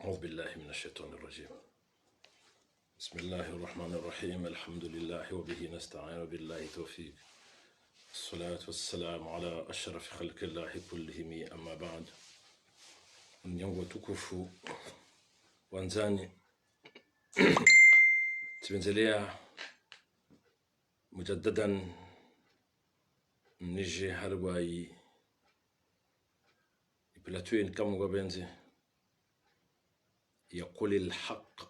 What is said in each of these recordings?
أعوذ بالله من الشيطان الرجيم. بسم الله الرحمن الرحيم. الحمد لله وبه نستعين بالله توفيق. الصلاة والسلام على أشرف خلق الله كلهم أما بعد. Nyangu watukufu wanzani, tuendelea mujaddadan nije harwayi iplatuen kama gabenze يقول الحق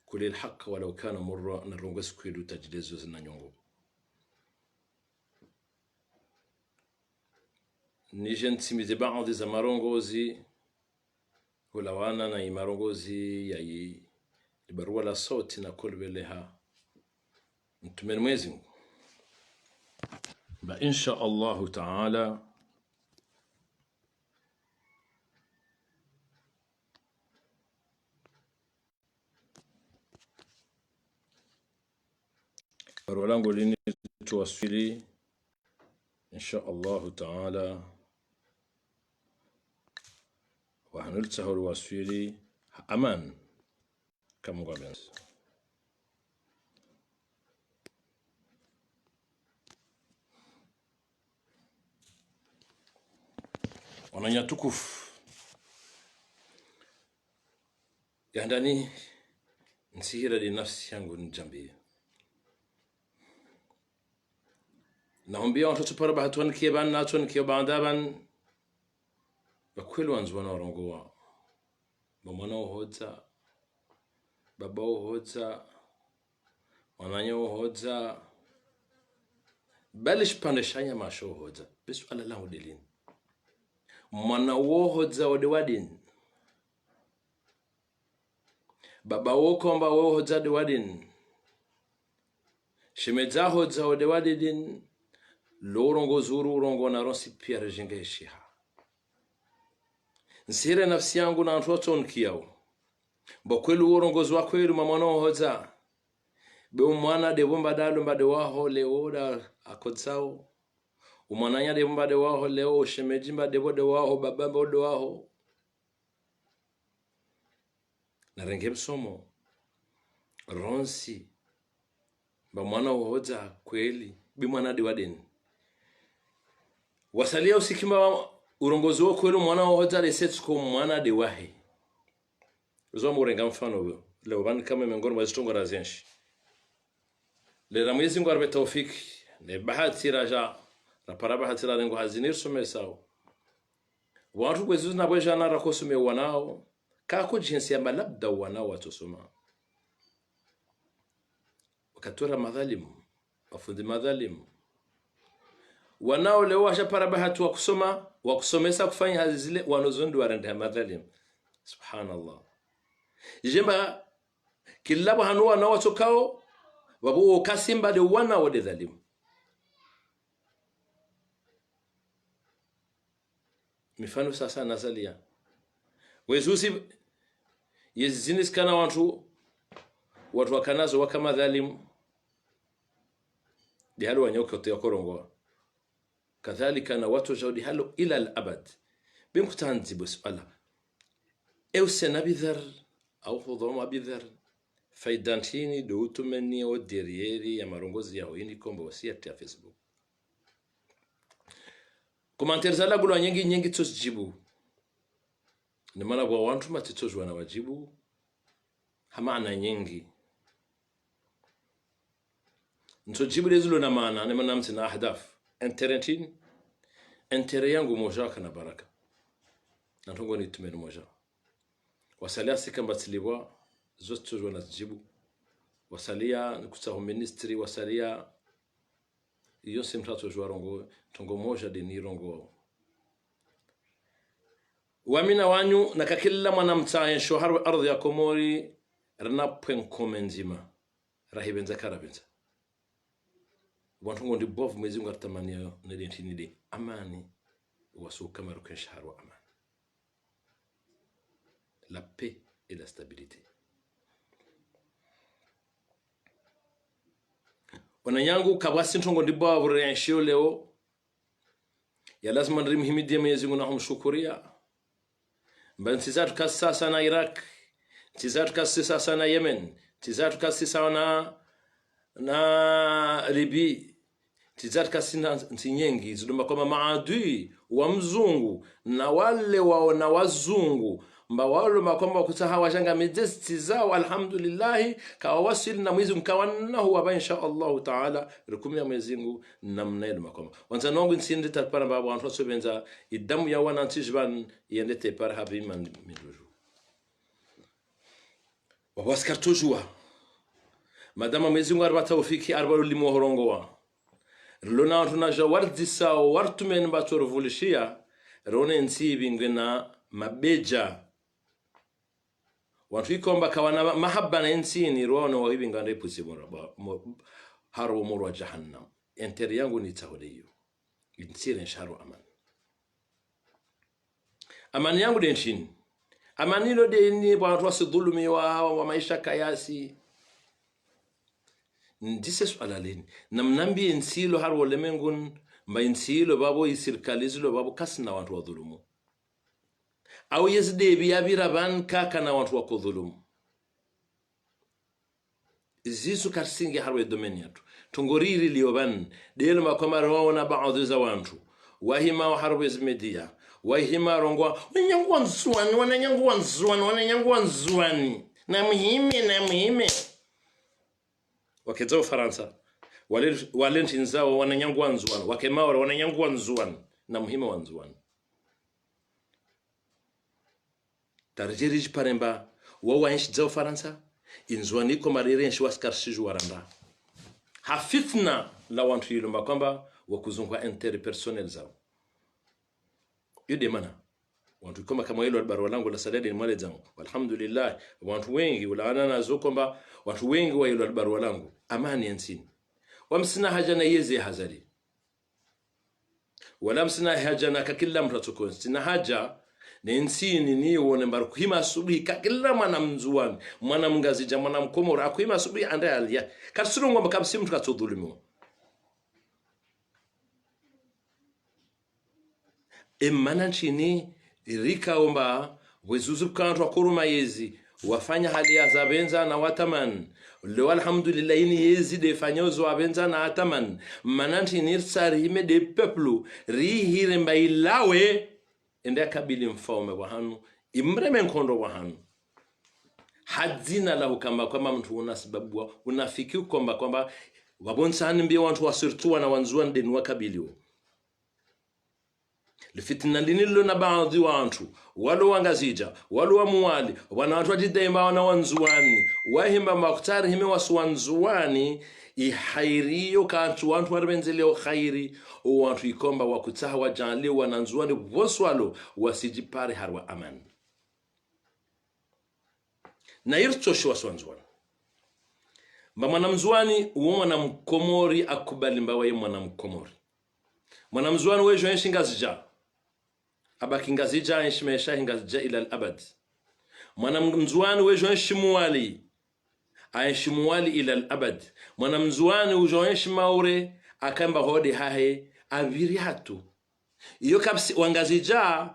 كل الحق ولو كان مرة نرونغس كيدو تجديزو زنانيونغو نيجن تسمي بعض زمارونغوزي ولوانا نا يمارونغوزي ياي يبروا لا صوت نقول بلها نتمن مويزين إن شاء الله تعالى Rolango lini tuwasili insha Allah taala wa hanultahu alwasili aman kama gabenzi wananya tukufu yandani nsihira li nafsi yangu njambia nahombia watoto para bahatuan kiban natun kibandaban bakulu wanzwana warongoa bomwana uhodza baba uhodza wananya uhodza balish pandeshanya masho uhodza bisu ala lahu dilin mwana uhodza wadiwadin baba ukomba uhodza diwadin shimedza uhodza wadiwadin lorongo zuru rongo na ronsi pia jinga shiha nsire nafsi yangu na ntoto nkiao bokwelu urongozi wa kwelu mamano hoza be umwana de bomba dalu mbade waho leoda akodzao umwananya de bomba de waho leo shemeji mbade bode waho baba bode waho na renge msomo ronsi ba mwana hoza kweli bi mwana de wadeni wasalia usikima urongozi wa kweli mwana hoza lesetsko mwana de wahi zo murenga mfano leo bani kama miongoni mwa zitongo razenshi le ramwezi ngwarbe tawfik ne bahati raja rapara bahati la ngo hazinir somesao watu kwezu na bweja na rakosume wanao kako jinsi ya labda wanao watosoma wakatora madhalimu wafundi madhalimu wanao leo washapara bahati wa kusomesa kufanya hazi zile wanozondi warende madhalim subhanallah jemba kilabu hanua na watokao wabu kasimba de wana wade dhalim mifano sasa nazalia wezusi yezinis kana watu wakanazo wakama dhalim di halu wanyoka teokorongo kadhalika na watu jaudi halu ila al-abad bimkutanzi busala eusen abidhar au hudhum abidhar faidantini doutumeni o derieri ya marongozi yao ini kombo wasiati ya Facebook komentari zala gulo nyingi tosijibu ni maana kwa watu matitozwa na wajibu hamana nyingi ntojibu lezulo na maana ni maana mtina ahdaf enterentin entere yangu moja kana baraka natongo ni tumeni moja wasalia sikamba tiliwa zote zona jibu wasalia nikusaho ministry wasalia iyo simtato jwarongo tongo moja de ni rongo wamina wanyu nakakilla mwanamtaya shohar ardhi ya Komori ranapen komenzima rahibenza karabenza wantungo ndi bovu mwezi ngartamania nedentini de amani wasu kamaru ken shahar wa aman la paix et la stabilité wananyangu kabasi ntongo ndi bovu renshio leo ya lazima ndimhimidie Mwenyezi Mungu na humshukuria nchi zetu kasi sasa na Iraq, nchi zetu kasi sasa na Yemen, nchi zetu kasi sasa na Libya, nchi zetu kasi na nchi nyingi zidumba kama maadui wa mzungu na wale waona wazungu mba wale makomba kutaha wajanga midesti zao. Alhamdulillah kawasili na Mwenyezi mkawana huwa insha Allah taala rukumia ya Mwenyezi Mungu namnail makomba wanza nongo nsinde tapara baba wantu sobenza idamu ya wana ntijban yendete par habi man miduju wabaskar tujua madama Mwenyezi Mungu arba tawfiki arba limo horongoa lona tunaja wardi sao wartumen bator vulishia rone nsibi ngena mabeja watu ikomba kawana mahabba na insini rono wa hivi ngande pusi haro moro jahannam enteri yangu ni tahudiyo insire sharu amani yangu de nchini amani lo de ni watu wasidhulumi wa maisha kayasi ndise swala leni namnambi insilo haro lemengun ma insilo babo isirkalizilo babo kasna watu wadhulumu au yezde biyabira ban kaka na watu wako dhulumu zisu karsingi harwe domeni yatu tungoriri lioban delo makoma rawana baadhi za watu wahima wa harwe zmedia wahima rongwa wananyangwa nzuani na muhime wakezo Faransa wale ntinzao wananyangwa nzuani wakemao wananyangwa nzuani na muhima wa nzuani tarjeri paremba wawa enshi zao Faransa inzuani ko marire enshi waskarshiju waranda hafitna la wantu yilomba kwamba wakuzungwa interpersonel zao yude mana wantu kama hilo barua langu la sadadi ni mwale zangu alhamdulillah wantu wengi ulaana nazo kwamba watu wengi wa hilo barua langu amani nsini wamsina haja na yeze hazari wala msina haja na kila mtu sina haja nensini ni wone mbar kuhima subi kakilla mwanamzuani mwanamngazija mwanamkomora akuhima subi ande alia kasuru ngomba kabsi mtu katudhulumu emana nchini rika omba wezuzu kantu akuruma yezi wafanya hali ya zabenza na wataman leo alhamdulillah ini yezi de fanyozo abenza na ataman mananti nirsari ime de peplu rihire mbailawe ende kabili mfaume wa hanu imreme nkondo wa hanu hadzina lahu kama mtu unasibabua unafiki kwamba wabonsani mbia wantu wasirtua na wanzuan denu wakabilio lifitna linilo na baadhi wantu walo wangazija walo wamuwali wana watu wajidema wana wanzuani wahimba maktari hime wasuwanzuani ihairiyo kantu wantu warbenzeleo khairi wantu ikomba wakutaha wajanle wananzuani woswalo wasijipare harwa aman na irtosho waswanzuani mwanamzuani mwanamkomori akubali mbawa ye mwanamzuani wejo enshi ngazija abaki ngazija enshi mesha ngazija ila al-abad mwanamzuani wejo enshi muwali aishi muwali ila al-abad mwanamzuani wejo enshi maure akamba hodi hahe aviri hatu iyo kapsi wangazija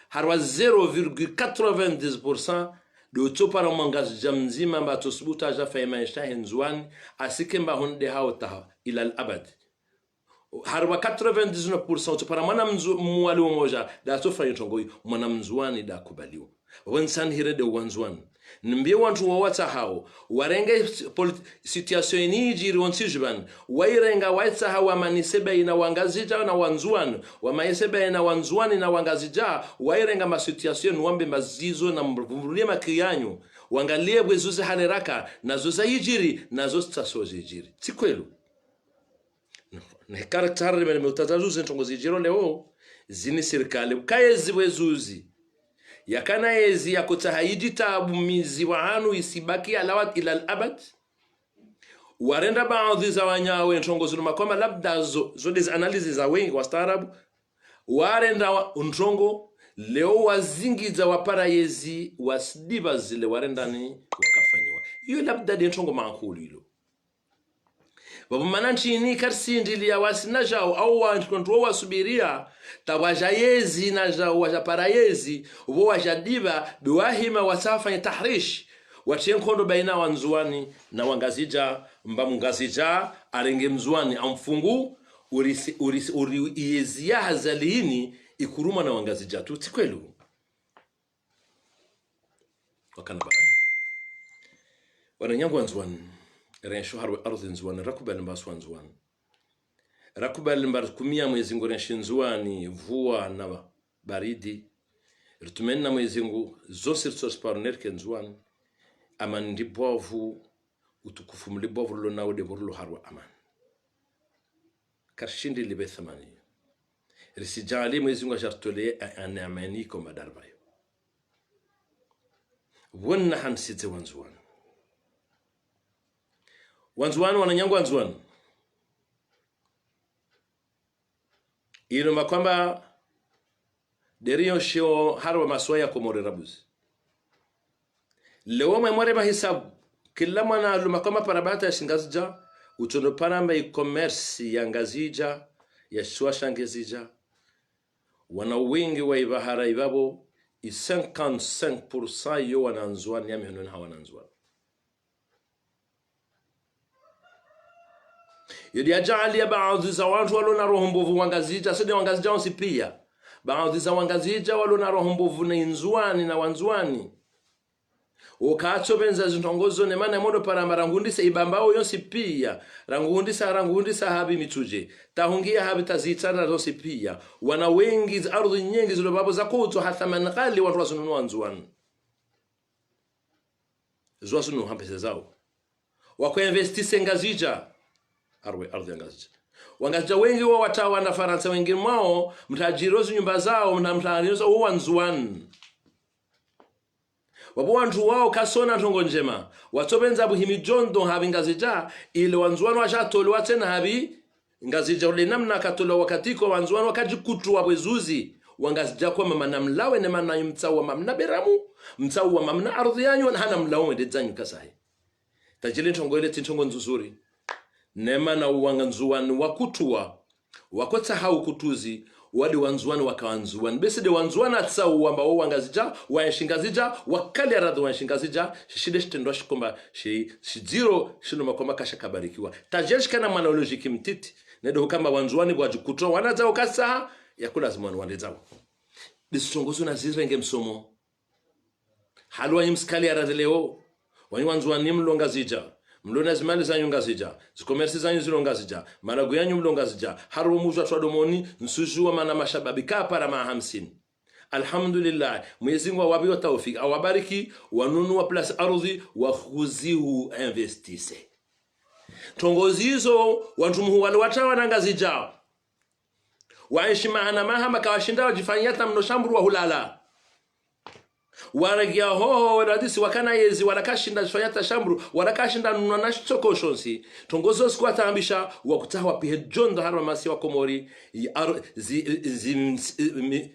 harwa 0.90% do topara mangazija mzima mba tosbuta ja faimesha henzwani asikemba honde hauta ila al-abad harwa 99% topara mwanamzuani mmoja da tofa yitongo mwanamzuani da kubaliwa wansan hirede wanzwan nimbe wantu wawata hao warenge situation ni jiri wonsijban wairenga waitsa hawa manisebe ina wangazija na wanzuan wa maisebe ina wanzuani na wangazija wairenga ma situation wambe mazizo na mvulie makiyanyu wangalie bwezuze haneraka nazo za yijiri nazo stasoje yijiri sikwelu na karakter mele mutazazuze ntongo zijiro leo zini serikali kaezi bwezuzi yakana ezi ya kutahayiji tabumizi wa hanu isibaki alawat ila al-abad warenda baadhi za wanyawe ntongo zuluma kwamba labda zo des analysis za wengi wa staarabu warenda ntongo leo wazingiza wapara yezi wasidiba zile warenda ni wakafanywa hiyo labda de ntongo maakulu hilo babu mananchi ni karsindi ya wasina jao au wantu wasubiria tawajayezi na jao wajaparayezi ubo wajadiba biwahima wasafanya tahrish watenkondo baina wanzuani na wangazija mbamungazija arenge mzuani amfungu uri iyezia hazalini ikuruma na wangazija tu tikwelu wakana bara wananyangu wanzuani rensho harwe ardhi nzuani rakubali mbasu wanzuani rakubali mbar kumia mwezi ngo renshi nzuani vua na baridi rutumena mwezi ngo zose rutosparner ke nzuani aman ndibovu utukufu mlibovu lo nawde borlo harwa aman karshindi libe thamani risijali mwezi ngo jartole anamani ko madarbayo wonna hansite wanzuani wananyangu wanzuani ilo kwamba derio shio harwa maswaya komore rabuzi leo memore mahisabu kila mwana luma kama parabata ya shingazija utondo paramba e-commerce ya ngazija ya shua shangezija wana wingi wa ibahara ibabo 55% yo wananzuani ya mihonon hawa nanzuani yodi ajali ya baadhi za watu walona roho mbovu wangazija sede wangazija onsi pia baadhi za wangazija walona roho mbovu na inzuani na wanzuani ukacho benza zintongozo ne mana modo para marangundisa ibambao yonsi pia rangundisa habi mituje tahungia habi tazitana yonsi pia wana wengi ardhi nyingi zilo babo za kuto hata manqali watu wasununu wanzuani zwasunu hampese zao wako investise ngazija ardhi ngazija wangazija wengi wa watawa na Faransa wengi mwao mtajirozi nyumba zao na mtaanizo wanzuani wabu wantu wao kasona ntongo njema watobenza buhimi jondo habi ngazija ile wanzuani washatoliwa tena habi ngazija ule namna katolo wakatiko wanzuani wakajikutu wabwezuzi wangazija kwa mama namlawe ne mana mtsawa mamna beramu mtsawa mamna ardhi yanyu hana mlawe ndedzanyu kasahi tajili ntongo ile tintongo nzuzuri nema na wanganzuani wakutua wakota hau kutuzi wadi wanzuani wakawanzuani besi de wanzuani atsau ambao wangazija waenshingazija wakali aradhi waenshingazija shide shitendo shikomba shiziro shino makoma kasha kabarikiwa tajeshika na manolojiki mtiti nedo kama wanzuani wajikutoa wanazao kasa yakula zimwani wandezao disongozo na zirenge msomo halwa yimskali aradhi leo wani wanzuani mlongazija mlona zimali zanyu ngazija zikomersi zanyu zilongazija maragu yanyu mlongazija haru muzwa twadomoni nsujuwa mana mashababi kapara ma 50 alhamdulillah Mwenyezi Mungu awape tawfik awabariki wanunua plus ardhi wa khuzihu investise tongozi hizo watu muwale watawa na ngazija waishi maana mahama kawashinda wajifanyata mnoshamburu wa hulala waragia hoho wadisi wakana yezi warakashinda jifanyata shamburu warakashinda nuna chokoshonsi tongozo sikuwa taambisha wakutawa pihe jondo harwa masi wa komori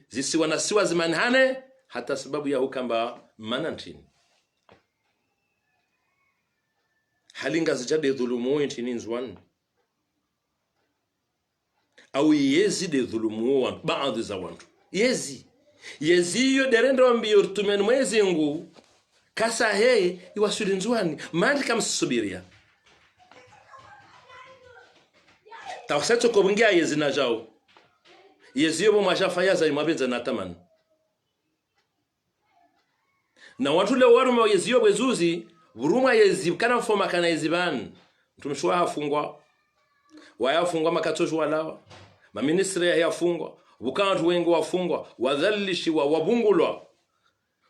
zisiwa na siwa zimanhane hata sababu ya hukamba manantini halinga zijade dhulumu intini nzwani au yezi de dhulumu baadhi za wantu yeziyo derendo mbio tumen mwezi ngu kasa hei iwasuri nzwani mandika msubiria tawaseto kubungia yezi na jao yeziyo bo mashafaya za mabenza na tamani na watu leo warume yeziyo bwezuzi buruma yezi kana mfoma kana yezibani tumshwa hafungwa wayafungwa makatosho walawa maministri yafungwa bukantu wengi wafungwa wadhalishi wabungulwa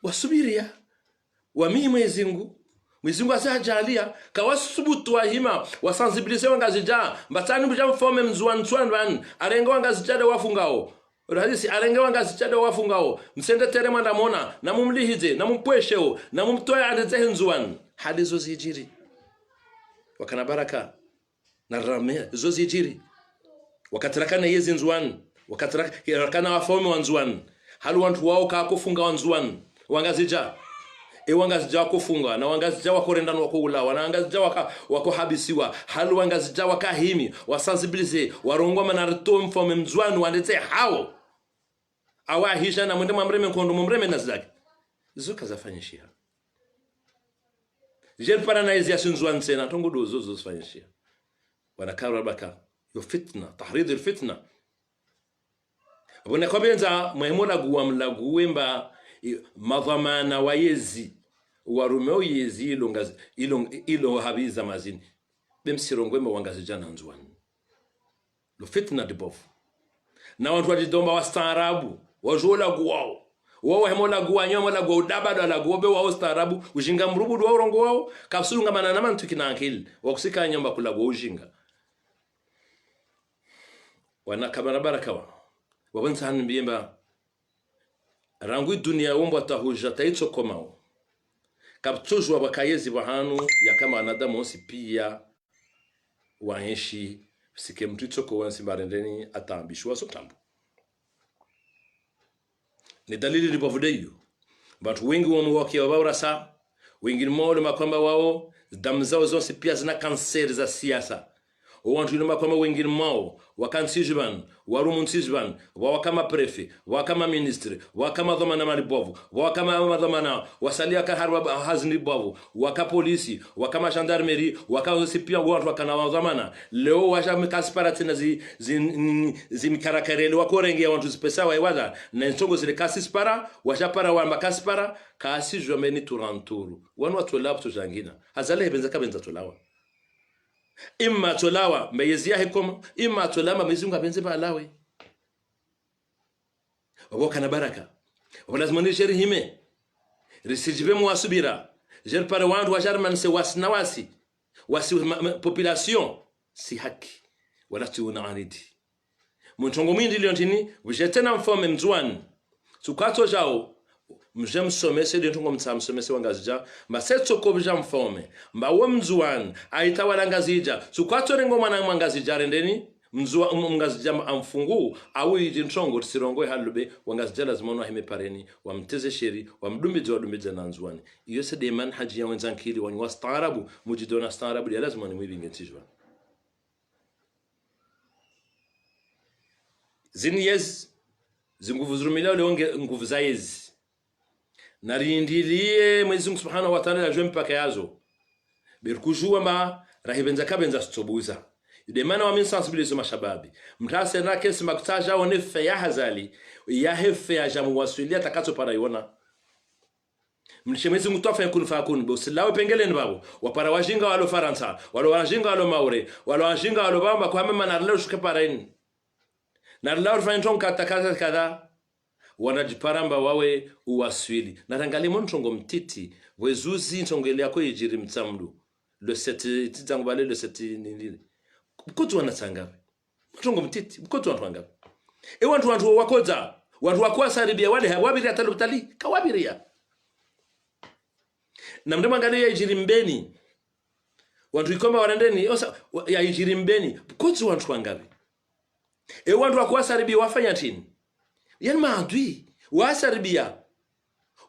wasubiria wami Mwenyezi Mungu asajalia kawasubutu wahima wasensibilize wangazija mbatani buja mfome mzwantswan ban arenga wangazija wafungao radisi arenga wangazija wafungao msende tere mwanda mona na mumlihize na mumpwesheo na mumtoya adeze nzwan hadizo zijiri wakana baraka na rame zo zijiri wakataraka yezi nzwan wakataraka wafome wanzwan halu wantu wao kakufunga wanzwan wangazija wangazija wakufunga na wangazija wakorenda wako ulawa na wangazija wako habisiwa halu wangazija wakahimi wasensibilize warongwa manarito mfome mzwanu wandete hao awahisha na mwende mamreme kondo mumreme nazidaki zuka zafanyishia jerpana na izia sunzwan sena tongudu zuzu zafanyishia wanakaru albaka yo fitna tahrid alfitna abone kobenza mwemola guwa mlaguwemba madhamana wa yezi warumeo yezi ilo habiza mazini bemsirongwema wangazijana nzwani lo fitna dibofu na watu wajidomba wastaarabu wajola guwao wao hemola guwa nyomola guwa udabado la guwa be wao staarabu ujinga mrubudu wa urongo wao kapsulunga manana mantu kinankili wakusika nyomba kula guwa ujinga wana kamera barakawa wabanza hanu mbiyemba rangu dunia umbo tahuja taitso komao kaptujwa bakayezi bahanu ya kama anadamu onsi pia waenshi sike mtutso ko wansi barendeni atambishwa so tambu ni dalili lipovudeyo watu wengi wamwaki wabaurasa wengi mmoja makwamba wao damu zao zonse pia zina kanseri za siasa wantu ino makwamba wengi mmoja wakansijban warumunsijban wakama prefe wakama ministre wakama dhamana malibovu wakama dhamana wasalia ka harba hazni bovu waka polisi wakama gendarmerie waka pia watu wakana dhamana leo washa mkasiparatina zimkarakarele wakorenge wantu spesa waiwada na ntongo zile kasispara washa para wamba kaspara kasi jomeni turanturu wanu watu labto jangina hazale benza kabenza tolawa imma tolawa meyezi yahe komo imma tolama mezunga benze balawe waboka na baraka lazima ni sheri hime risijibe mwasubira jer pare wandu wajarman se wasnawasi wasi population si haki wala tuuna anidi mtongo mwindi liontini ujetena mfome mzwani tukato jao mjem somese de ntongo msamsomese wangazija masetso kobja mfome mbawo mzuwan aita walangazija tukwato rengo mwana mwangazija rendeni mzwa mngazija amfungu au yiti ntongo tsirongo halube wangazija lazima no hime pareni wamteze sheri wamdumbize wadumbize na nzwani iyo se de manhaji ya wenzankili wani wastaarabu mujidona staarabu ya lazima ni mwibinge tijwa zini yes zinguvu zurumila ole nguvu za yezi narindilie Mwenyezi Mungu Subhanahu wa Ta'ala ajwe mpaka yazo birkujua ma rahibenza kabenza stobuza idemana wa min sensibiliser mashababi mtase na kesi makutaja onefe ya hazali ya hefe ya jamu wasulia takato para yona mshemezi mtofa yakun fakun bosilawe pengele nbabo wapara wajinga walo faransa walo wajinga walo maure walo wajinga walo bamba kwa mema na leo shuke para in na leo fanton katakata kada wanajiparamba wawe uwaswili natangali montongo mtiti wezuzi ntongele yako yijiri mtsamdu le seti tizangubale le seti nini bukotu wanatanga montongo mtiti bukotu wanatanga wantu wakoza wantu wakwasaribia wale hawabiri atalutali kawabiria na mdema ngali yijiri mbeni wantu ikoma warendeni osa ya yijiri mbeni bukotu wantu wangabi wantu wakwasaribia wafanya tini yani maadui wasaribia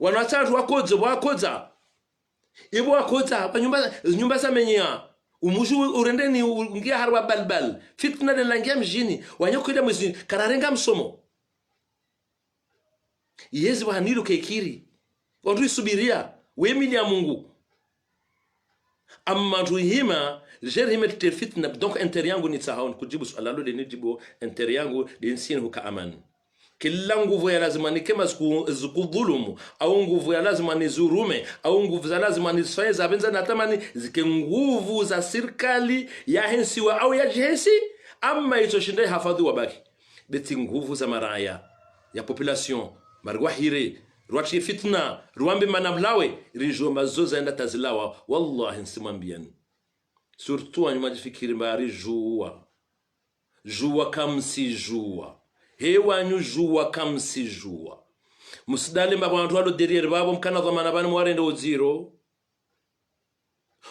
wanatatu wakoza ibo wakoza nyumba samenya umushu urendeni ungia harwa balbal fitna de langia mjini wanyokwenda mwezi kararenga msomo yezi wanilu kekiri watu isubiria wemili ya Mungu amma tuhima jerhime te fitna donc interiangu ni sahawun kujibu swala lo de nijibu interiangu de nsien huka aman kila nguvu ya lazima ni kema zikudhulumu au nguvu ya lazima ni zurume au nguvu za lazima ni sfaiza benza natamani zike nguvu za serikali ya hensiwa au ya jihensi ama itoshinde hafadhi wabaki beti nguvu za maraya ya population marwahire ruachi fitna ruambi manablawe rijo mazoza enda tazilawa wallahi nsimambian surtout anyuma jifikiri mbari juwa kamsi juwa hewa nyujua kamsijua musidale mba bantu walo derrière babo mkana dhamana bani mwarende oziro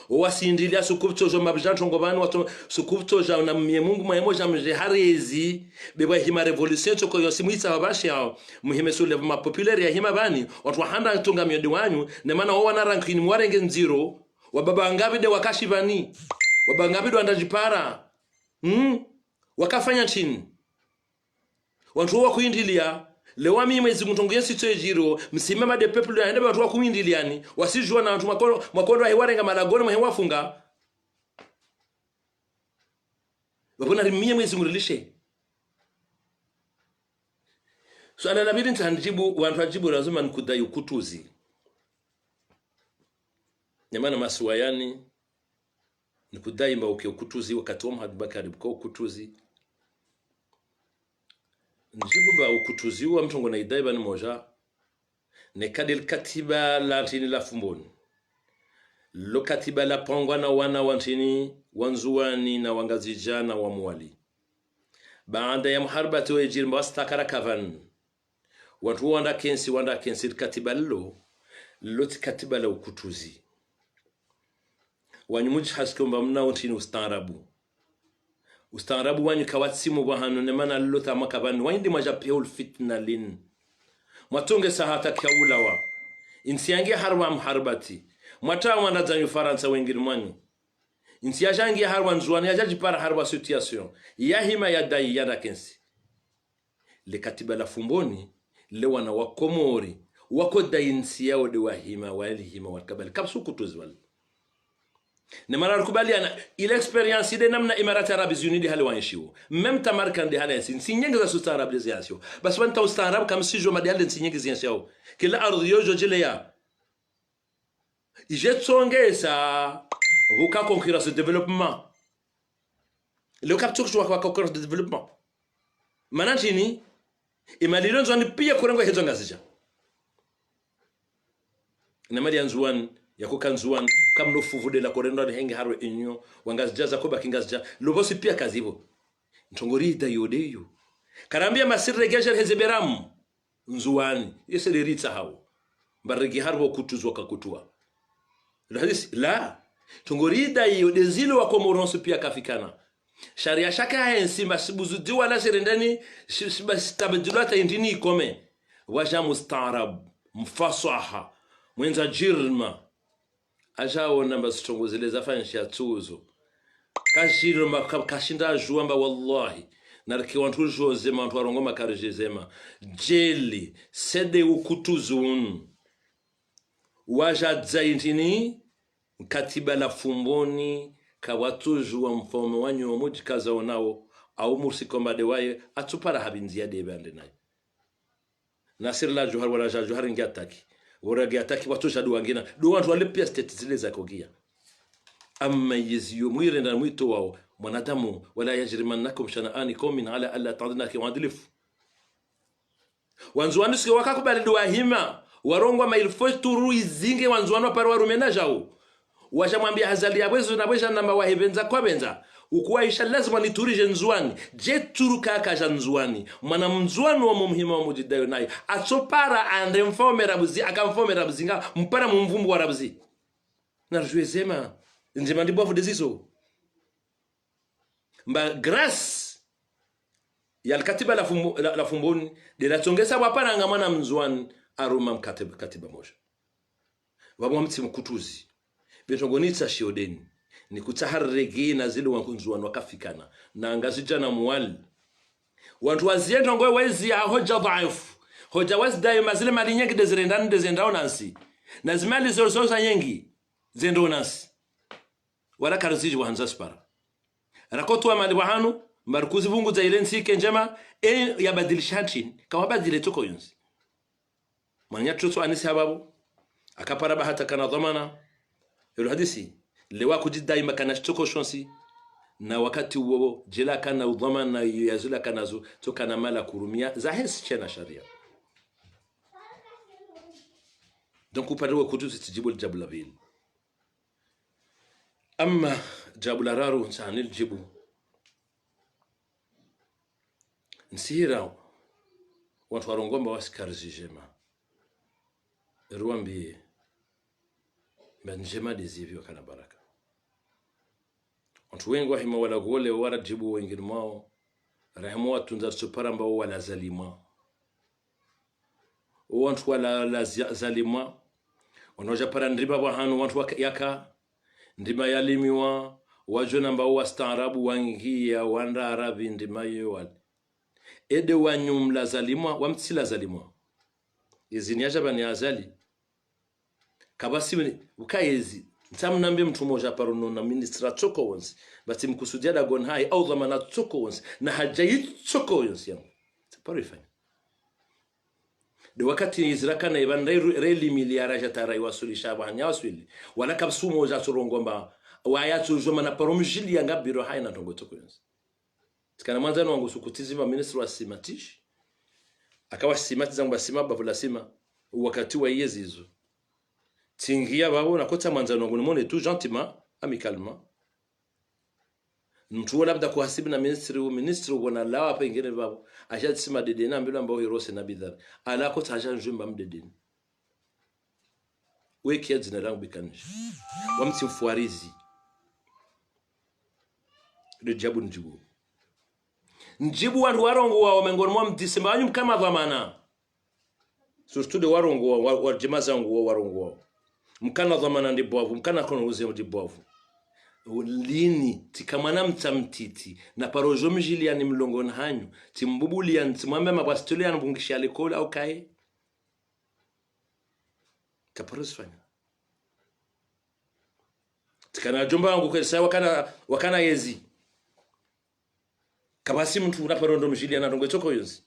wasindilia sukupto jo mabjanto ngobani wato sukupto ja na Mungu mayemo ja mjeharezi beba hima revolution to ko yosimwitsa babashi yao muhime sule ma populaire ya hima bani watu wahanda tunga myodi wanyu ne maana wao wana rankini mwarenge nziro wababa ngabi de wakashibani wababa ngabi do andajipara wakafanya chini watu wa kuindilia lewa mimi mwezi mtongezi tojiro msimama de peuple ya ndaba watu wa kuindiliani wasijua na watu makondo hiwarenga malagoni mhewafunga wabona rimie mwezi mrilishe so ana nabidi ntanjibu watu wajibu lazima nikudai ukutuzi nyamana masuwayani nikudai mba ukutuzi wakati wa Abubakar kwa ukutuzi njibu ba ukutuzi wa mtongo na idai bani moja ne kadil katiba lantini la fumboni lo katiba la pangwa na wana wantini wanzuani na wangazijana wa mwali baada ya muharbati wa ejir mbastakara kavan watu wanda kensi katiba lo katiba la ukutuzi wanyumuji haskomba mna wantini ustaarabu wanyu kawatsimu wahanu nemana lota makabani wandi majapihul fitna lin matonge sahata kaulawa insiyangi harwa mharbati mata wanda zanyu faransa wengine mwanyu insiyajangi harwa nzuani yajaji para harwa situation yahima yadai yada kensi le katiba la fumboni le wana wakomori wako dai insiyao de wahima walihima wakabali kapsu kutuzi wali nemara kubaliana ile experience de namna Emirati Arabes Unis de halwanshiwo même tamarkan de halensin sinyenge za sustarabilisation bas wanta ustarab kam si jo madal sinyenge ziensio kila ardu yojo jileya ijetsongesa vuka concurrence de développement le cap toujours kwa concurrence de développement manantini imalilonzo ni pia kurengo hizo ngazija nemali anzuan yakukanzuan kamno fuvude la korendo henge haro enyo wangazjaza ko bakingazja lobosi pia kazibo ntongorita yodeyo karambia masirre gejer hezeberam nzuani yeselerita hawo baregi harbo kutuzwa kakutua la tongorida yodezilo wa komoronso pia kafikana sharia shaka hensi masibuzudi wala serendani stabdulata indini ikome waja mustarab mfasaha mwenza jirma ajaona mbasitongozele zafanisha tuzo kashirma kashinda juamba wallahi nariki wantu jozema wantu warongoma karjezema jeli sede ukutuzun waja zaintini katiba la fumboni kawatuju wa mfome wanyu omuji kaza onao au mursikomba de waye atupara habinzia de bande nayo nasir la johar wala johar ngiataki woragi ataki watu shadu wangina do watu wale pia state zile za kogia amma yiziyo mwire na mwito wao mwanadamu wala yajrimannakum shana'ani qawmin ala alla ta'dilaki wadilif wanzuani sike wakakubali do wahima warongwa mailfo turu izinge wanzuani pare warumena jao washamwambia hazali yabwezo na bwesha namba wahebenza kwa benza ukuwaisha lazima niturije nzuani je turu kaka ja nzuani mwana mzuani wa mumhima wa mujidayo nayo atopara ande mfome rabuzi akamfome rabuzinga mpara mumvumbu wa rabuzi na rujwezema njema ndibofu dezizo mba grace ya katiba la fumboni de la tongesa wapara ngamana mzuani aruma mkatiba moja wabwa mti mkutuzi betongonitsa shiodeni ni kutaharrege na zile wankunzuan wakafikana na angazijana muwali wantu wazienda ngoe wezi ya hoja dhaifu hoja wazi daima zile mali nyingi dezirendao nansi na zimali zozoza nyingi zendo nansi wala karziji wahanza spara rakotu wa mali wahanu markuzi vungu za ile nsike njema ya badilishachi kawabadile toko yunzi manyatutu anisi hababu akapara bahata kana dhamana hilo hadisi lewa kujidai makana choko shonsi na wakati uwo jela kana udhama na yazula kana zo toka na mala kurumia za hesi chena sharia donc upande wa kutuzi tijibu aljabla bil amma jabla raru sanil jibu nsira watu warongomba wasikarzi jema ruambi banjema dizivyo kana baraka watu wengi wahima wala gole wala jibu wengine mwao rahimu watu nza supara ambao wala zalima watu wala zalima wanoja para ndriba wahanu watu yaka ndima yalimiwa wajona ambao wastaarabu wangia wanda arabi ndima yowa ede wanyumla zalimwa wamtsila zalimwa izini yajabani azali kabasi ukayezi ntamnambe mtu mmoja parono na ministra tsoko wonsi bati mkusudia da gon hai au dhamana tsoko wonsi na hajayi tsoko wonsi yangu taparifanya de wakati izraka na iban reli miliara jatara iwasulisha banya waswili wala kabsumo za turongomba waya tujoma na paromjili yanga biro hai na tongo tsoko wonsi tikana manzano wangu sukutizima ministra wa simatishi akawa simati zangu basima bavula sima wakati wa yezi hizo tingia babo na kota manzano wangu nimone tu gentiment amicalement mtu labda kuhasibu na ministri wana lawa pengine babo acha sima dede na mbilo ambao hirose na bidhara ala kota acha njumba mdedeni weki ya jina langu bikanishi wamti mfuarizi rejabu njibu wandu warongo wao mengoni mwa mdisema wanyu kama dhamana surtout de warongo wa jemaza wangu warongo wao mkana dhamana ndi bwavu mkana kono uze ndi bwavu lini tikamana mtamtiti na parojo mjili yani mlongoni hanyu timbubuli yani timwambe mabastoli yani bungisha alcool au kai kaparos fanya tikana jomba wangu kwa sawa wakana yezi kabasi mtu unaparondo mjili yana rongo choko yonzi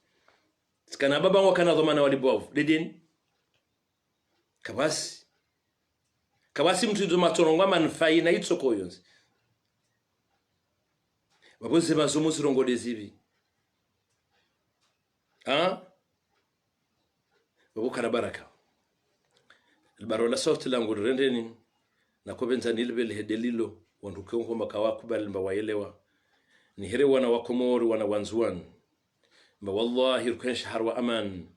tikana baba wangu kana dhamana walibovu dedeni kabasi mtu ndoma torongo manfai na itsoko yonzi babuze bazumu zirongo dezibi babu kana baraka albarola sauti langu rendeni na kobenza nilbele hedelilo wanduke ngoma kawakubali mba waelewa ni here wana wakomori wana wanzuan mba wallahi rukun shahar wa aman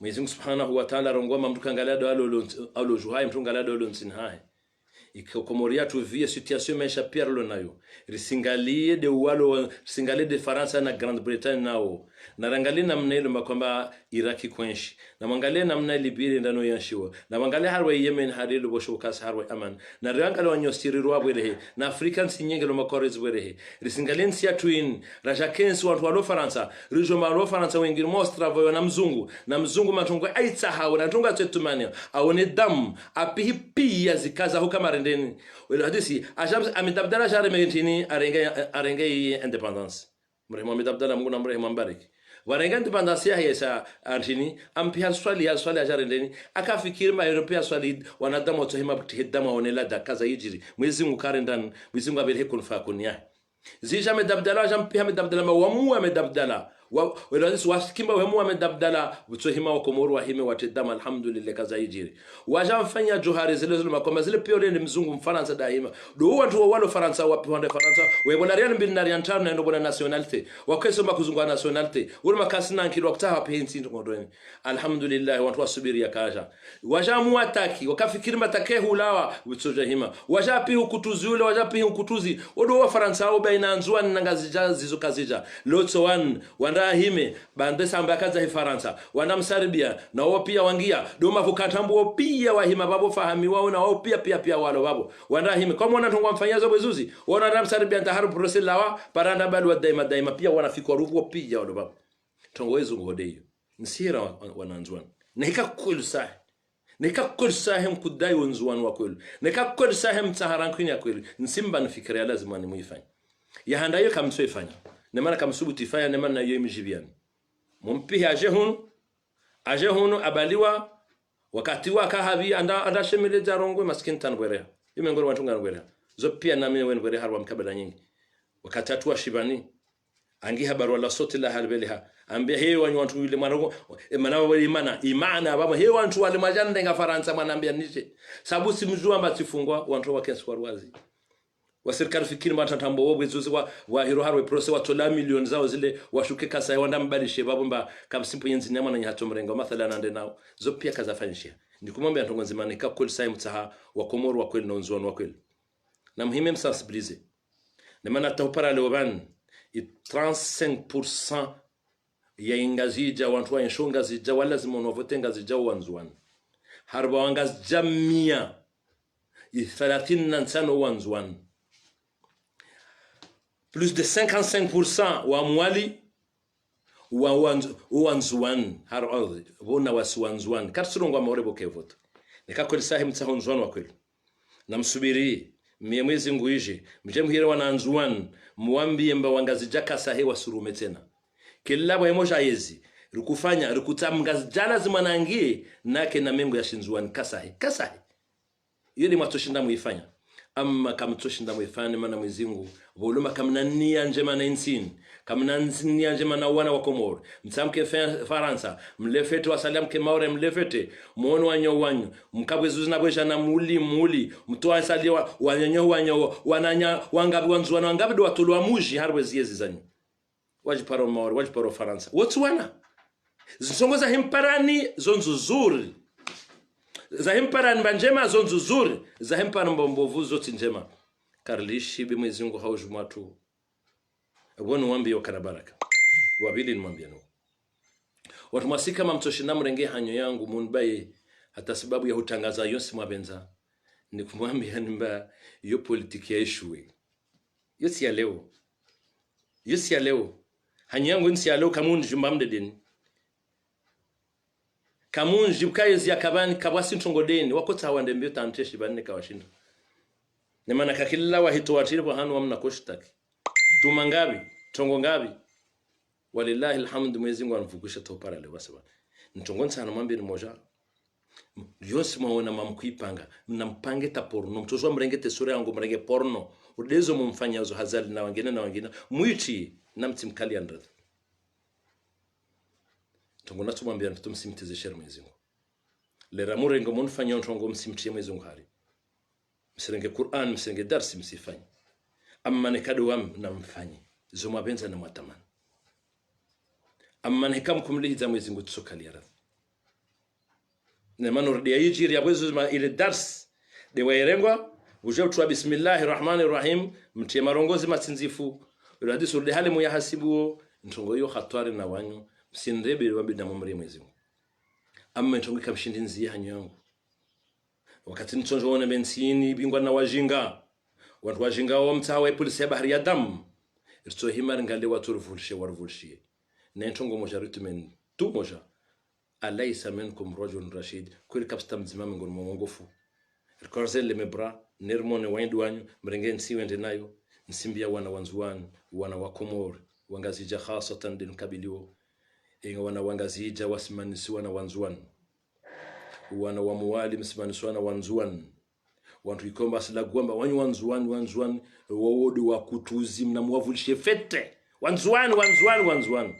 Mwenyezi Mungu Subhanahu wa Ta'ala rongoma mtu kangalia do alo juhai mtu kangalia do nsinhai ikokomoria tu via situation mesha pierre nayo risingalie de walo singalie de France na Grande Bretagne nao na rangalie namna ile makwamba Iraki kwenshi na mangalie namna Libya ndano yanshiwa na mangalie harwe Yemen hadilu boshoka harwe aman na rangalie wanyosiri rwabwerehe na African sinyenge lo makorez bwerehe risingalie nsia twin rajakensi watu walo France rijo malo France wengine mostra voyo na mzungu matungo aitsa hawo na tunga tetumania aone dam apihi ya zikaza ho kama rendeni wala hadisi ajab amitabdala jare megentini arenge independence mremo amitabdala mungu na mremo mbariki warenga independence ya yesa arjini ampia swali ajare rendeni akafikiri ma europea swali wanadamu tohima hidama onela dakaza yijiri mwezi ngukarendan mwezi ngabele kunfa kunya zija medabdala jampia medabdala ma wamu medabdala wala hadisi wasikimba wamu medabdala tohima wakomoro wahime watedama alhamdulillah kaza yijiri wajamfanya johari zile makoma zile pia ni mzungu mfaransa daima do watu walo faransa wapi wande faransa webona rian bin narian tano ndo bona nationalite wakeso makuzungwa nationalite wala makasina nkilo kutaha pensi ndoni alhamdulillah watu wasubiri yakaja wajamu wataki wakafikiri matake hulawa witsoja hima wajapi hukutuzi ule wajapi hukutuzi odo wa faransa au baina nzwan nangazija zizokazija lotso wanda hime bande samba kaza hi faransa wana msaribia na wao pia wangia doma vukatambo pia wahima babo fahami wao na wao pia walo babo wanda hime kama wana tungwa mfanya zo bezuzi wana ramsaribia taharu proselawa paranda balu daima pia wanafikwa ruvu pia walo babo tongo wezu ngodeyo nsira wananzwan nika kulsa hem kudai wanzwan wakulu nika kulsa hem taharan kunya kweli nsimba nifikira lazima ni muifanya ya handayo kamso ifanya nemana kamsubuti fanya nemana yo imijibiani mumpi aje hunu abaliwa wakati waka habi anda shemile jarongo maskin tanbwere imengoro wantunga ngwera zo pia na mimi wenbwere harwa mkabala nyingi wakati atu shibani angi habaru la soti la halbeleha ambia hewa wantu yule manawo imana baba hewa wantu wale majanda nga faransa manambia nije sabu simjua mbatifungwa wantu wakensi warwazi wasirikali fikiri matatambo wobe zuzi wa hiro harwe prose watola milioni zao zile washuke kasa wanda mbalishe babomba kabsimpo yenzi nyama na nyato mrengo mathala nande nao zo pia kazafanyishia ndikumwambia ntongo nzima nika kweli sai mtaha wa komoro wa kweli na unzwano wa kweli na muhimu msensibilize Nemana tahupara leoban 35% ya ingazija wantu wa inshonga zija wala zimono votenga zija wanzuan harba wangaz jamia 35 wanzuan plus de 55% wa mwali wa wanzuan har bona waswanzuan karsurungwa morebo kevoto nikakoli sahi mtsahonzwan wa kweli namsubiri mwezi nguije mjemhira wananzuan muambie mba wangazija kasahe wasurume tena kila bwa emoja yezi rukufanya rukutamngazjana zimanangie nake na mengo ya shinzuan kasahe yoni mwatoshinda muifanya amma kamtoshinda muifanya mana mwezingu voluma kamnania njema na insini kamnania njema na wana wa Komoro mtamke Faransa mlefete wa salam ke maure mlefete muono wanyo wanyo mkabwezuzi na bwesha na muli mtoa saliwa wanyo wananya wangabi wanzuana wangabi do watulwa muji harwe ziyezi zanyu wajiparo maure wajiparo Faransa wotswana zisongoza himparani zonzuzuri za himparani banjema zonzuzuri za himparani mbombovu zoti njema karlishi bi Mwenyezi Mungu haujumatu wonu wambie wakana baraka wabili nimwambia no watu mwasika kama mtoshinda mrenge hanyo yangu munbaye hata sababu ya utangaza yonsi mwabenza ni kumwambia nimba yo politiki ya ishuwe yosi ya leo hanyo yangu nsi ya leo kamunji jumbamde deni kamunji bukaye ya kabani kabwasi ntongodeni wakota hawande mbio tanteshi banne kawashinda nemana kakilla wa hito watiripo hanu wamna kushtaki tumangabi tongo ngabi walillahi alhamdu Mwenyezi Mungu anamvukisha topara leo basi bwana ntongo sana mwambie ni moja yonsi mwaona mamkuipanga mnampange ta porno mtozwa mrengete sura yangu mrenge porno udezo mumfanya zo hazali na wengine muichi namtimkali andrat tongo natumwambia tumsimtize sher Mwenyezi Mungu lera murengo munfanya ntongo msimtie Mwenyezi Mungu hari msirenge Qur'an msirenge darsi msifanye amma nekado wam namfanye zoma benza na mwatamani amma nekam kumlihiza Mwenyezi Mungu tsokali yara nemano rdia yijiri yabwezo ma ile dars de wairengwa ujabtu bismillahir rahmanir rahim mtie marongozi matsinzifu radisi urde hali mu yahasibu ntongo yo khatwari na wanyu msindebe wabida mumri Mwenyezi Mungu amma ntongo kamshindinzi yanyu wakati ntonjo wona bensini bingwa na wajinga watu wajinga wa mtawa polisi ya bahari ya damu irto himar ngale watu warvulshe na ntongo moja ritumen tu moja alaysa minkum rajul rashid kul kapstam zimam ngon mongofu rekorzel le mebra nermone waindwanyu mrenge nsiwende nayo nsimbia wana wanzuan wana wa Komoro wangazija khasatan din kabilio inga wana wangazija wasmanisi wana wanzuan wana wa muwali msimanisi wana wanzuan wantu ikomba sila gwamba wanyu wanzuan wawodi wa kutuzi mna muwavulishe fete wanzuan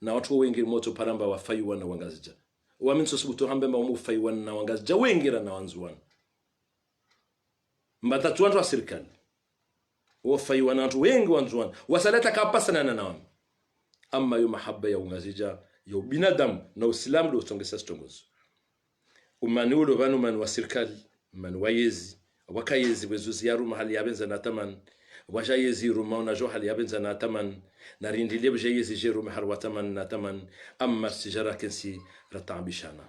na watu wengi moto paramba wafaiwa na wangazija waminso subuto hambemba wamufaiwa na wangazija wengira na wanzuan mbatatu wantu wa serikali wafaiwa na watu wengi wanzuan wasaleta kapasana na naam amma yu mahabba ya wangazija yu binadamu na usilamu do utongesa stongozo umani ulo vanu manu wa serikali manu wayezi wakayezi wezuzi yaru mahali yabenza na taman wajayezi ruma na jo hali yabenza na taman na rindile bjayezi jeru mahar wa taman na taman amma sijara kensi ratabishana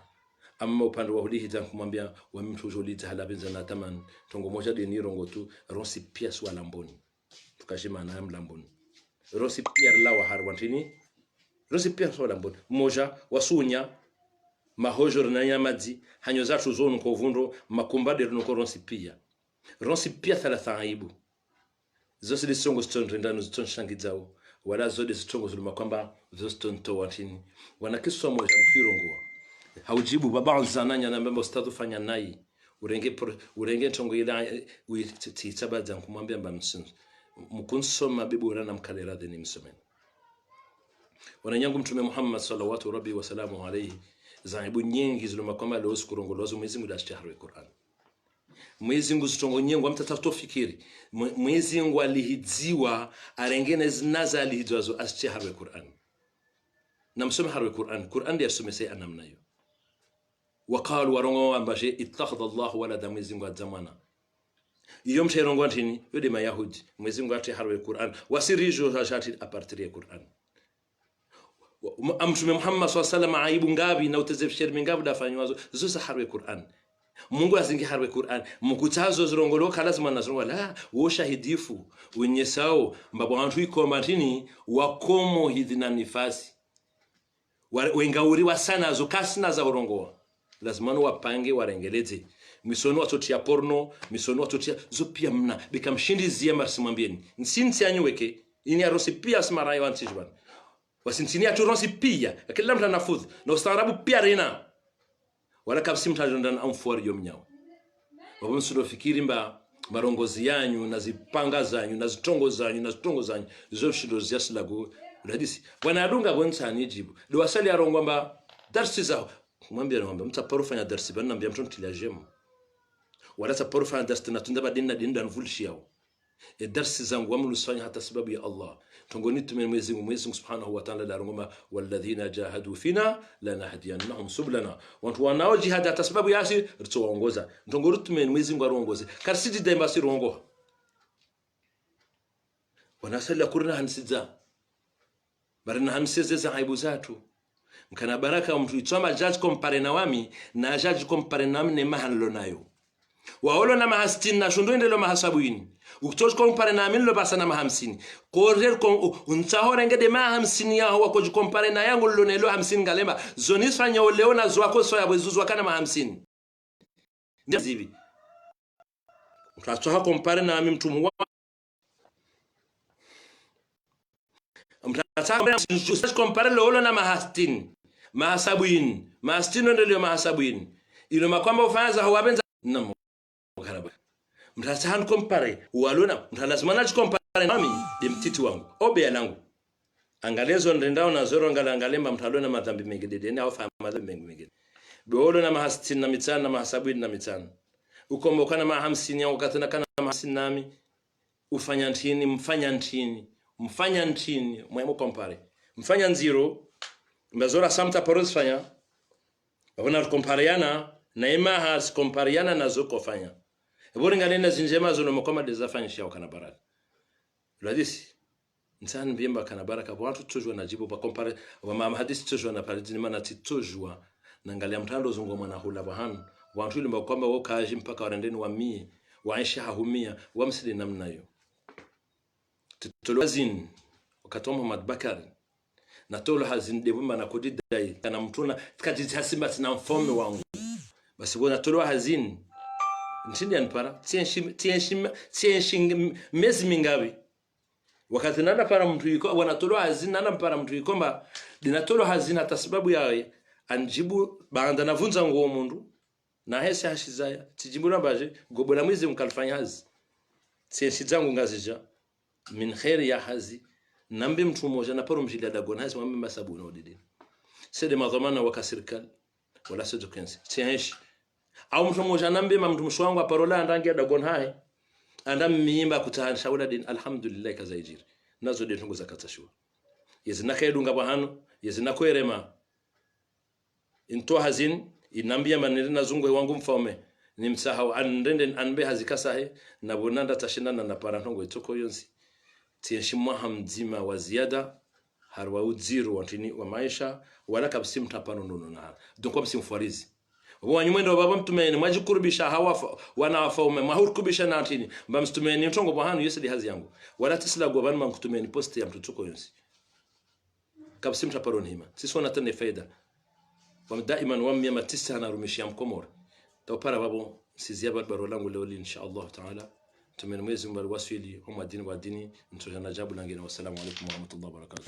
amma upande wa hulihi tan kumwambia wa mtu jolita hala benza na taman tongo moja de ni rongo tu rosi pias wa lamboni tukashima na lamboni rosi piar la wa harwantini rosi pias wa lamboni moja wasunya mahojor na nyamazi hanyo zatu zonu kwa vundo makumbade runoko ronsi pia thalatha aibu zosi disongo stone ndano stone shangizao wala zodi stongo zuluma kwamba zoston to watini wanakiswa moja mfirongo haujibu baba zananya na mbembo statu fanya nai urenge tongo ila uitsabaza kumwambia mbamsin mkunsoma bibu rana mkalera de nimsomeni wananyangu mtume Muhammad sallallahu rabbi wa salamu alayhi zaibu nyingi zuluma kwamba leo sikurongolozo Mwenyezi Mungu dashahari Qur'an Mwenyezi Mungu zitongo nyengo mtatafuto fikiri Mwenyezi Mungu alihidziwa arengene zinaza alihidziwa zo ashahari Qur'an na msome harwe Qur'an ndiye asomese anamna hiyo waqalu warongo ambaje ittakhadha Allah walada Mwenyezi Mungu azamana iyo mtairongo ntini yode mayahudi Mwenyezi Mungu ati harwe Qur'an wasirijo shati apartirie Qur'an Mtume Muhammad SAW aibu ngabi na utezefshir mingabu dafanywazo zosa harwe Qur'an Mungu azingi harwe Qur'an mukutazo zirongolo kala zimana zirongwa la wo shahidifu unyesao mbabo hantu ikomba ntini wakomo hidhina nifasi wengauriwa sana zo kasina za urongoa lazima wapange warengeleze misono watotia porno misono watotia zo pia mna bikamshindizia marsimwambieni nsinsi anyuweke ini arosi pia smarayo antijwan wasintini aturonsi pia kila mtu anafudhi na ustaarabu pia rena wala kabsi mtajondana amfuari yomnyao wabon sudo fikiri mba marongozi yanyu na zipanga zanyu na zitongo zanyu zo shido ziaslago udadisi bwana adunga bonsa anijibu do wasali arongwa mba darsi zao mwambia ngombe mtaporofanya darsi bana nambia mtu ntilajemo wala taporofanya darsi tunatunda badini na dinda nvulshiyao darsi zangu wamlusanya hata sababu ya Allah tungoni tume Mwenyezi Mungu Subhanahu wa Ta'ala darungoma walladhina jahadu fina lanahdiyannahum sublana watu wanao jihad hata sababu yasi ritoongoza tungoni tume Mwenyezi Mungu arongoze karsidi daima sirongo wanasalla kurna hansiza barina hansiza za aibu zatu mkana baraka mtu itoma judge compare na wami na judge compare na mne mahanlo nayo waolo na mahastin na shundo ndelo mahasabuini ukitoka compare na mimi lo basa na mahamsini korel kon untahora ngede mahamsini ya wako compare na yangu lo nelo 50 ngalemba zonisfanya leo na zwako so ya bwezuzu kana mahamsini ndio zivi utatoka compare na mimi mtu mwa mtatoka compare lo na mahastin mahasabuini mahastin ndelo mahasabuini ilo makwamba ufanza hawabenza namo mtasahan compare walona mtalazimana compare nami demtiti wangu obe langu angalezo ndendao na zoro ngalangalemba mtalona madhambi mengine na afa madhambi mengine beolo na mahastin na mitana na mahasabu na mitana ukomboka na 50 yangu katana kana 50 nami ufanya ntini mfanya ntini mwemo compare mfanya nziro mbazora samta poros fanya wana compareana na imahas compareana na zoko fanya Boringa nena zinjema zono mkoma dezafanyisha wakana baraka. Ladisi nsani bimba kana baraka watu tujwa najibu ba compare wa mama hadisi tujwa na parijini mana titujwa na ngalia mtando zungo mwana hula bahanu watu ile kwamba wao kaji mpaka warendeni wa mie waisha hahumia wamsili namna hiyo. Tutolwazin wakati Muhammad Bakari na tolo hazin debuma na kodidai kana mtuna tukajithasimba na mfome wangu. Basi bona tolo hazin ntindi anpara tienshi mezi mingabi wakati nanda para mtu yuko wanatolo hazina nanda para mtu yukomba dinatolo hazina hata sababu yawe anjibu baanda navunza nguo mundu na hesi hashizaya tijibu nambaje gobola mwizi mkalfanya hazi tienshi zangu ngazija min khairi ya hazi nambe mtu mmoja na paro mjili adagona hazi mwambe masabu na udidi sede madhamana wakasirikali wala sedu kensi tienshi au mtu mmoja nambe mtu mshwangu aparola ndangi adagon hai anda miimba kutahan shawla din alhamdulillah kazaijiri nazo de tungu zakatashwa yezina kaidunga bahano yezina koerema into hazin inambia manene nazungwe wangu mfaume ni msahau andende anbe hazikasahe na bonanda tashindana na parantongo itoko yonsi tieshimwa hamzima wa ziada harwa udziru watini wa maisha wala kabisa mtapano nono na donc msimfwarizi wanyumendo baba mtumeni mwajikurubisha hawafa wana wafaume mahurukubisha na atini mbamtumeni ntongo bahanu yesedi hazi yangu wala tisla go banma mkutumeni post ya mtutuko yonsi kabisa mtaparoni hima sisi wana tena faida wa daima wamya matisa na rumishia mkomora tawpara babo sizia barbaro langu leo inshallah taala tumeni mwezi mbar wasili huma dini wa dini ntojana jabu langine. Wassalamu alaykum wa rahmatullahi wa barakatuh.